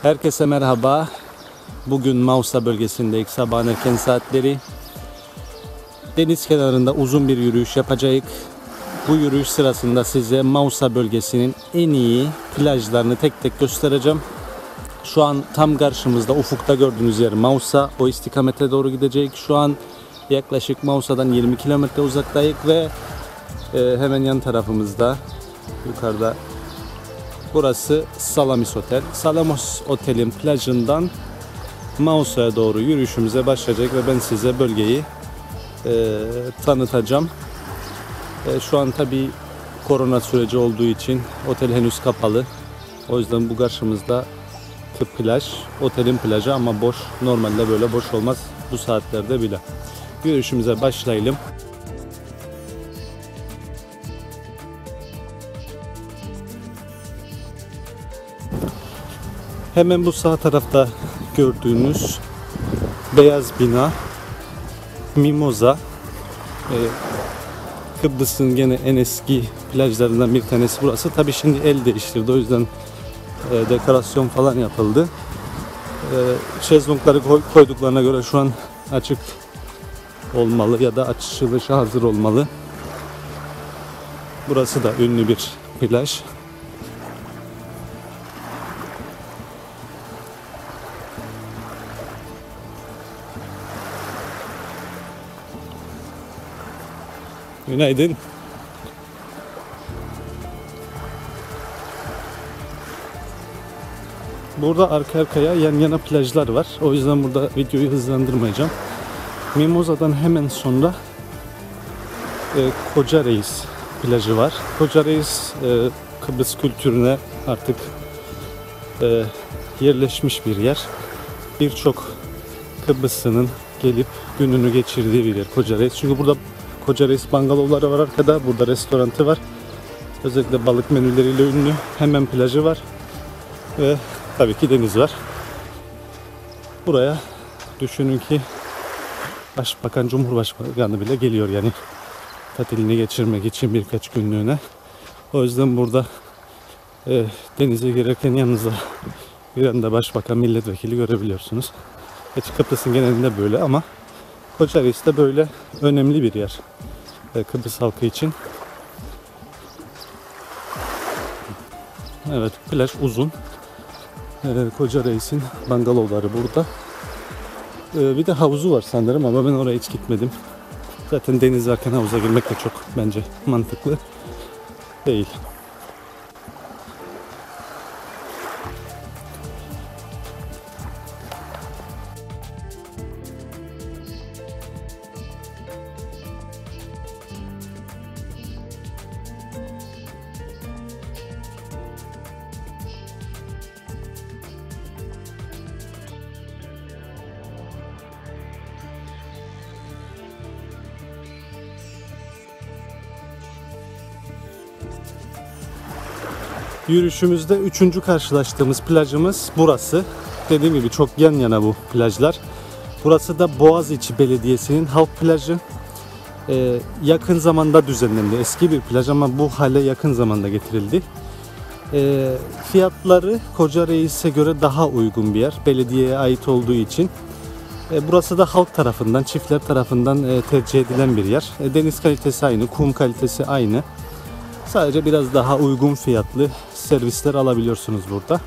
Herkese merhaba. Bugün Mausa bölgesindeyiz. Sabahın erken saatleri. Deniz kenarında uzun bir yürüyüş yapacağız. Bu yürüyüş sırasında size Mausa bölgesinin en iyi plajlarını tek tek göstereceğim. Şu an tam karşımızda ufukta gördüğünüz yer Mausa. O istikamete doğru gideceğiz. Şu an yaklaşık Mausa'dan 20 kilometre uzaktayız ve hemen yan tarafımızda yukarıda burası Salamis Otel. Salamis Otel'in plajından Mausa'ya doğru yürüyüşümüze başlayacak ve ben size bölgeyi tanıtacağım. Şu an tabi korona süreci olduğu için otel henüz kapalı. O yüzden bu karşımızda plaj, otelin plajı ama boş. Normalde böyle boş olmaz bu saatlerde bile. Yürüyüşümüze başlayalım. Hemen bu sağ tarafta gördüğünüz beyaz bina Mimoza. Kıbrıs'ın gene en eski plajlarından bir tanesi burası. Tabi şimdi el değiştirdi, o yüzden dekorasyon falan yapıldı. Şezlongları koyduklarına göre şu an açık olmalı ya da açılışa hazır olmalı. Burası da ünlü bir plaj. Günaydın. Burada arka arkaya yan yana plajlar var. O yüzden burada videoyu hızlandırmayacağım. Mimoza'dan hemen sonra Koca Reis plajı var. Koca Reis Kıbrıs kültürüne artık yerleşmiş bir yer. Birçok Kıbrıslı'nın gelip gününü geçirdiği bir yer Koca Reis. Çünkü burada Koca Reis bungalovları var arkada. Burada restoranı var. Özellikle balık menüleriyle ünlü. Hemen plajı var. Ve tabii ki deniz var. Buraya düşünün ki Başbakan, Cumhurbaşkanı bile geliyor yani tatilini geçirmek için birkaç günlüğüne. O yüzden burada denize girerken yanınıza bir anda Başbakan, milletvekili görebiliyorsunuz. Kıbrıs'ın genelinde böyle ama Koca Reis de böyle önemli bir yer Kıbrıs halkı için. Evet, plaj uzun. Koca Reis'in bungalovları burada. Bir de havuzu var sanırım ama ben oraya hiç gitmedim. Zaten deniz varken havuza girmek de çok bence mantıklı değil. Yürüyüşümüzde 3. karşılaştığımız plajımız burası. Dediğim gibi çok yan yana bu plajlar. Burası da Boğaziçi Belediyesi'nin halk plajı. Yakın zamanda düzenlendi. Eski bir plaj ama bu hale yakın zamanda getirildi. Fiyatları Koca Reis'e göre daha uygun bir yer. Belediyeye ait olduğu için. Burası da halk tarafından, çiftler tarafından tercih edilen bir yer. Deniz kalitesi aynı, kum kalitesi aynı. Sadece biraz daha uygun fiyatlı servisler alabiliyorsunuz burada.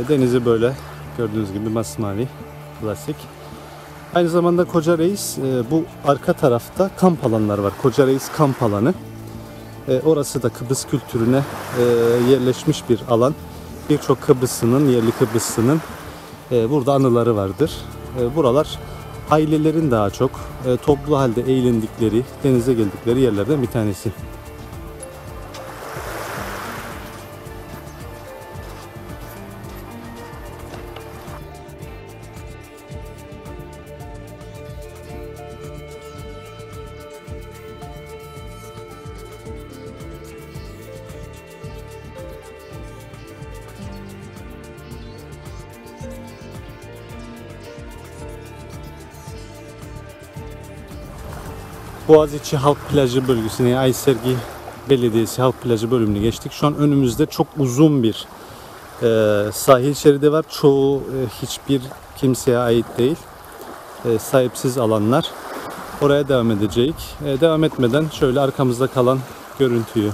Denizi böyle gördüğünüz gibi masmavi, klasik. Aynı zamanda Koca Reis, bu arka tarafta kamp alanları var. Koca Reis kamp alanı. Orası da Kıbrıs kültürüne yerleşmiş bir alan. Birçok Kıbrıslı'nın, yerli Kıbrıslı'nın burada anıları vardır. Buralar ailelerin daha çok toplu halde eğlendikleri, denize geldikleri yerlerden bir tanesi. Boğaziçi Halk Plajı bölgesine, Aysergi Belediyesi Halk Plajı bölümünü geçtik. Şu an önümüzde çok uzun bir Sahil şeridi var. Çoğu hiçbir kimseye ait değil. Sahipsiz alanlar. Oraya devam edeceğiz. Devam etmeden şöyle arkamızda kalan görüntüyü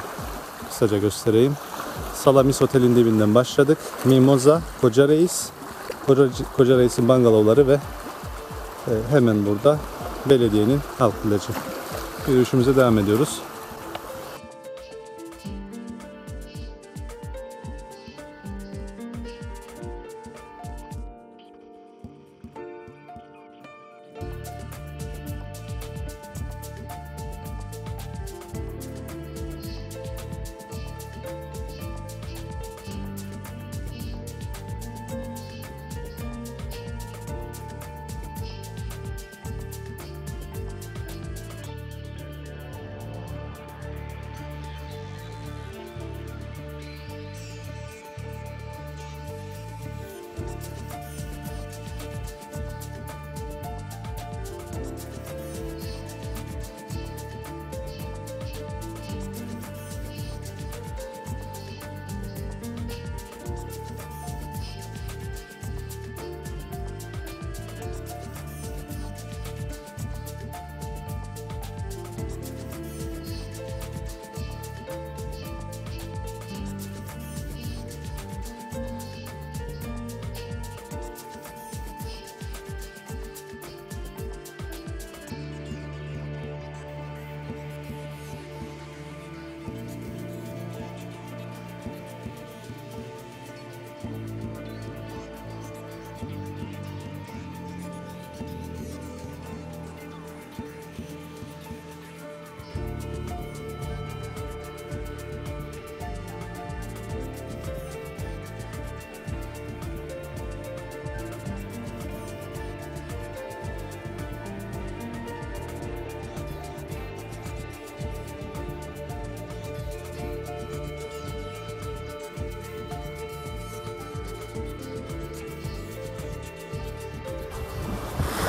kısaca göstereyim. Salamis Otel'in dibinden başladık. Mimoza, Koca Reis, Koca Reis'in bungalovları ve hemen burada belediyenin halk plajı. Yürüyüşümüze devam ediyoruz.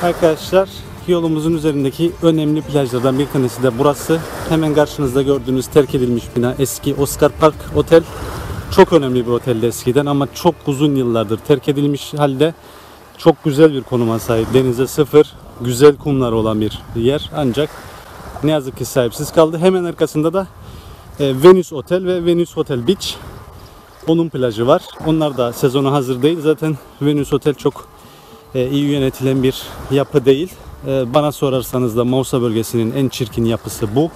Arkadaşlar, yolumuzun üzerindeki önemli plajlardan bir tanesi de burası. Hemen karşınızda gördüğünüz terk edilmiş bina eski Oscar Park Otel. Çok önemli bir oteldi eskiden ama çok uzun yıllardır terk edilmiş halde. Çok güzel bir konuma sahip. Denize sıfır, güzel kumlar olan bir yer. Ancak ne yazık ki sahipsiz kaldı. Hemen arkasında da Venüs Otel ve Venüs Hotel Beach. Onun plajı var. Onlar da sezona hazır değil. Zaten Venüs Otel çok iyi yönetilen bir yapı değil. Bana sorarsanız da Mausa bölgesinin en çirkin yapısı bu.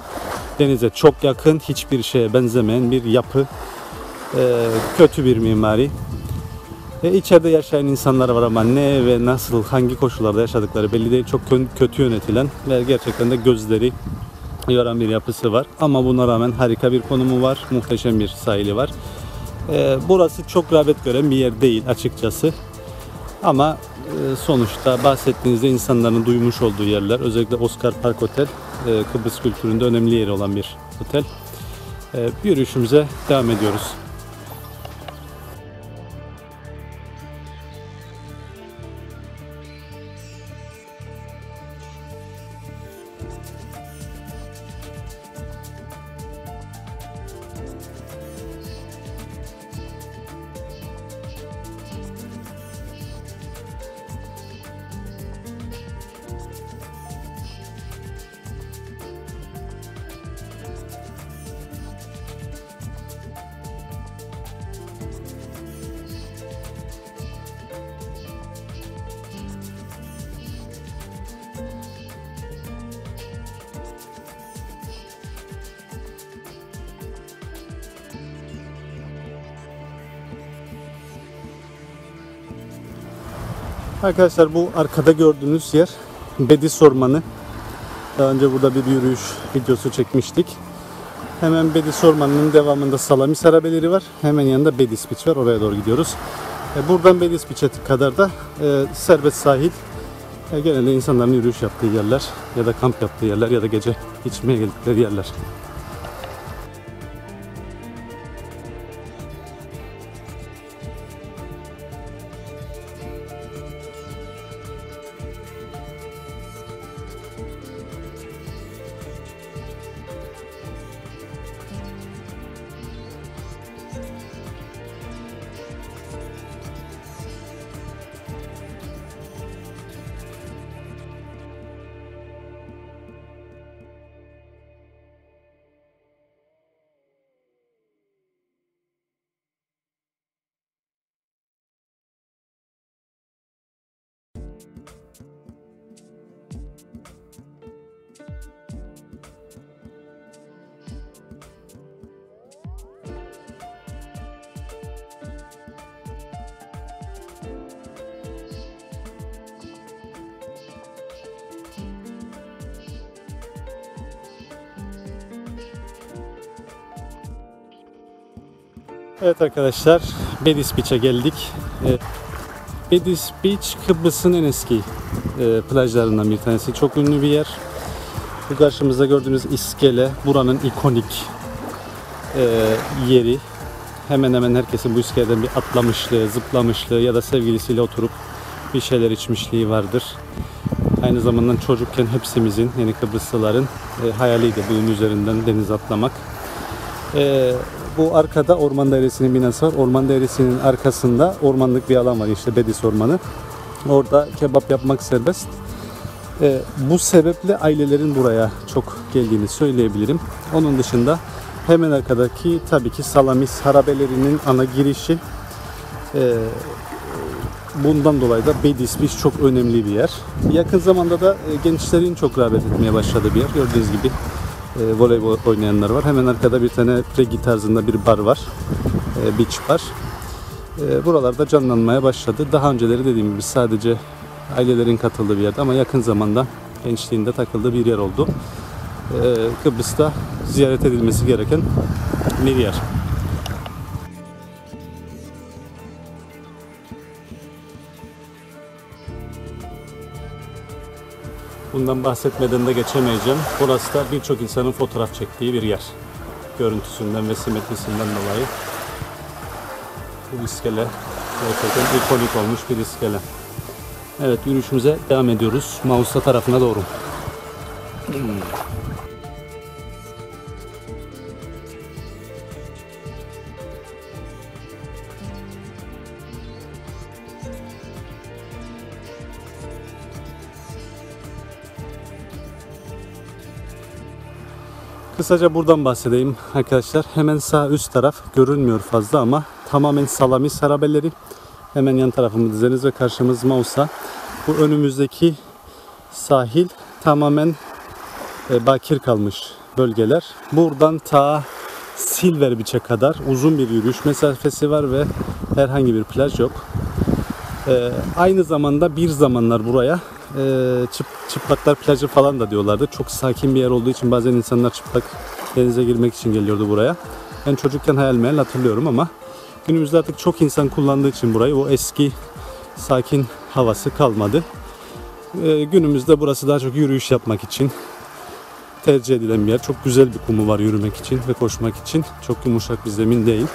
Denize çok yakın, hiçbir şeye benzemeyen bir yapı. Kötü bir mimari. İçeride yaşayan insanlar var ama ne ve nasıl, hangi koşullarda yaşadıkları belli değil. Çok kötü yönetilen ve gerçekten de gözleri yoran bir yapısı var. Ama buna rağmen harika bir konumu var. Muhteşem bir sahili var. Burası çok rağbet gören bir yer değil açıkçası. Ama sonuçta bahsettiğinizde insanların duymuş olduğu yerler. Özellikle Oscar Park Otel, Kıbrıs kültüründe önemli yeri olan bir otel. Yürüyüşümüze devam ediyoruz. Arkadaşlar, bu arkada gördüğünüz yer Bedis Ormanı. Daha önce burada bir yürüyüş videosu çekmiştik. Hemen Bedis Ormanı'nın devamında Salamis arabeleri var. Hemen yanında Bedis Beach var. Oraya doğru gidiyoruz. Buradan Bedis Beach'e kadar da serbest sahil. Genelde insanların yürüyüş yaptığı yerler ya da kamp yaptığı yerler ya da gece içmeye geldikleri yerler. Evet arkadaşlar, Bediz Beach'e geldik. Bediz Beach Kıbrıs'ın en eski plajlarından bir tanesi. Çok ünlü bir yer. Bu karşımızda gördüğünüz iskele buranın ikonik yeri. Hemen hemen herkesin bu iskeleden bir atlamışlığı, zıplamışlığı ya da sevgilisiyle oturup bir şeyler içmişliği vardır. Aynı zamanda çocukken hepsimizin, yani Kıbrıslıların hayaliydi bunun üzerinden deniz atlamak. Bu arkada Orman Dairesi'nin binası var. Orman Dairesi'nin arkasında ormanlık bir alan var, işte Bediz Ormanı. Orada kebap yapmak serbest. Bu sebeple ailelerin buraya çok geldiğini söyleyebilirim. Onun dışında hemen arkadaki tabii ki Salamis harabelerinin ana girişi. Bundan dolayı da Bediz Beach çok önemli bir yer. Yakın zamanda da gençlerin çok rağbet etmeye başladığı bir yer. Gördüğünüz gibi voleybol oynayanlar var. Hemen arkada bir tane Pregi tarzında bir bar var. Beach bar. Buralarda canlanmaya başladı. Daha önceleri dediğim gibi sadece ailelerin katıldığı bir yerdi ama yakın zamanda gençliğinde takıldığı bir yer oldu. Kıbrıs'ta ziyaret edilmesi gereken bir yer. Bundan bahsetmeden de geçemeyeceğim. Burası da birçok insanın fotoğraf çektiği bir yer. Görüntüsünden ve simetrisinden dolayı. Bu iskele gerçekten ikonik olmuş bir iskele. Evet, yürüyüşümüze devam ediyoruz. Mausa tarafına doğru. Kısaca buradan bahsedeyim arkadaşlar. Hemen sağ üst taraf görünmüyor fazla ama tamamen Salamis harabeleri. Hemen yan tarafımız deniz ve karşımız Mausa. Bu önümüzdeki sahil tamamen bakir kalmış bölgeler. Buradan ta Silver Beach'e kadar uzun bir yürüyüş mesafesi var ve herhangi bir plaj yok. Aynı zamanda bir zamanlar buraya çıplaklar plajı falan da diyorlardı. Çok sakin bir yer olduğu için bazen insanlar çıplak denize girmek için geliyordu buraya. Ben çocukken hayal meyal hatırlıyorum ama günümüzde artık çok insan kullandığı için burayı, o eski sakin havası kalmadı. Günümüzde burası daha çok yürüyüş yapmak için tercih edilen bir yer. Çok güzel bir kumu var yürümek için ve koşmak için. Çok yumuşak bir zemin değil.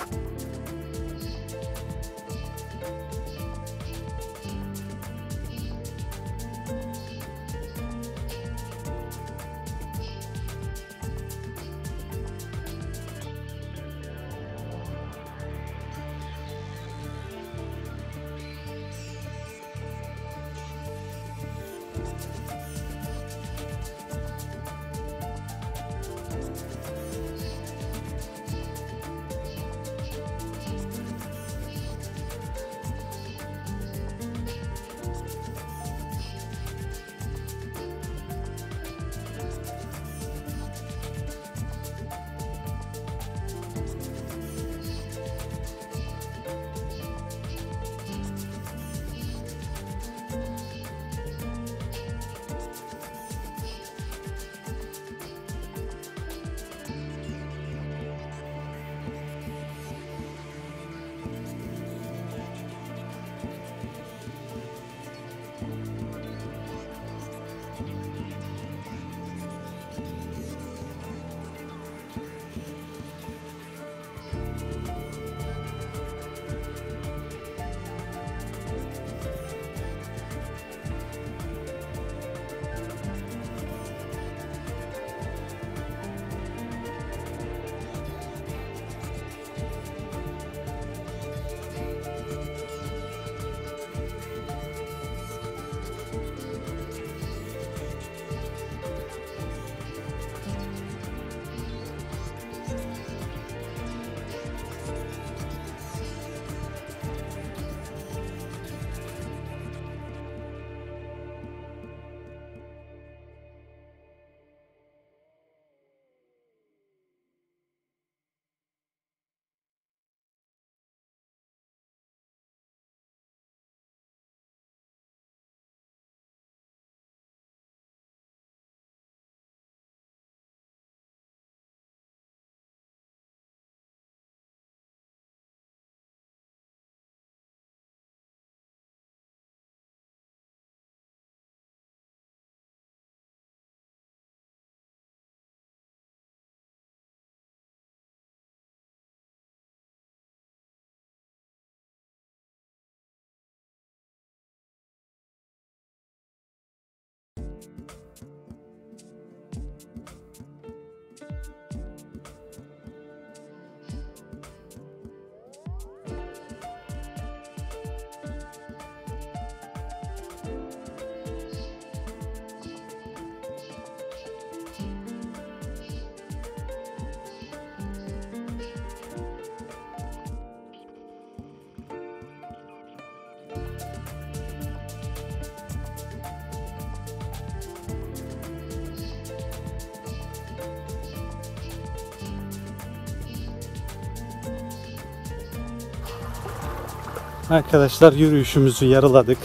Arkadaşlar yürüyüşümüzü yarıladık.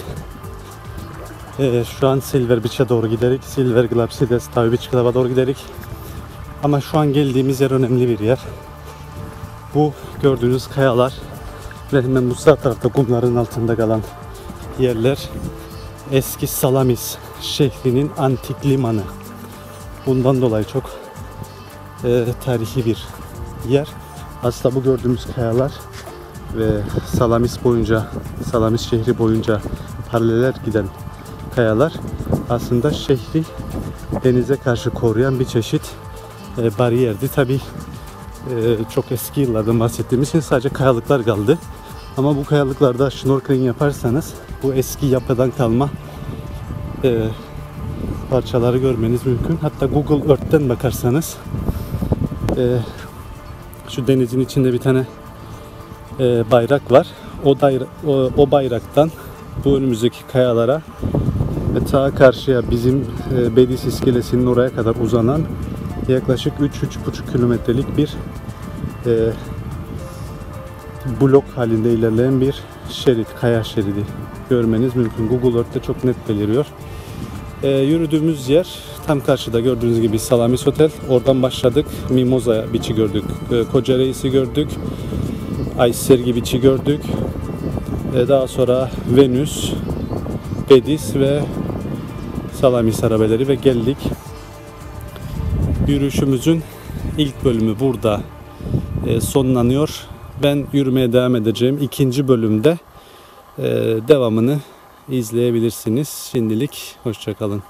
Şu an Silver Beach'e doğru giderik. Silver Glapsides Tabi Beach Club'a doğru giderik. Ama şu an geldiğimiz yer önemli bir yer. Bu gördüğünüz kayalar ve hemen bu sağ tarafta kumların altında kalan yerler eski Salamis şehrinin antik limanı. Bundan dolayı çok tarihi bir yer. Aslında bu gördüğümüz kayalar ve Salamis şehri boyunca paraleller giden kayalar aslında şehri denize karşı koruyan bir çeşit bariyerdi. Tabi çok eski yıllardan bahsettiğimiz için sadece kayalıklar kaldı. Ama bu kayalıklarda snorkeling yaparsanız bu eski yapıdan kalma parçaları görmeniz mümkün. Hatta Google Earth'ten bakarsanız şu denizin içinde bir tane bayrak var. O bayraktan bu önümüzdeki kayalara ve ta karşıya bizim Bedis iskelesinin oraya kadar uzanan yaklaşık 3-3,5 kilometrelik bir blok halinde ilerleyen bir şerit, kaya şeridi görmeniz mümkün. Google Earth'te çok net beliriyor. Yürüdüğümüz yer tam karşıda gördüğünüz gibi Salamis Otel. Oradan başladık. Mimosa Beach'i gördük. Koca Reis'i gördük. Icesergi Beach'i gördük. Daha sonra Venüs, Bedis ve Salamis arabeleri ve geldik. Yürüyüşümüzün ilk bölümü burada sonlanıyor. Ben yürümeye devam edeceğim. İkinci bölümde devamını izleyebilirsiniz. Şimdilik hoşça kalın.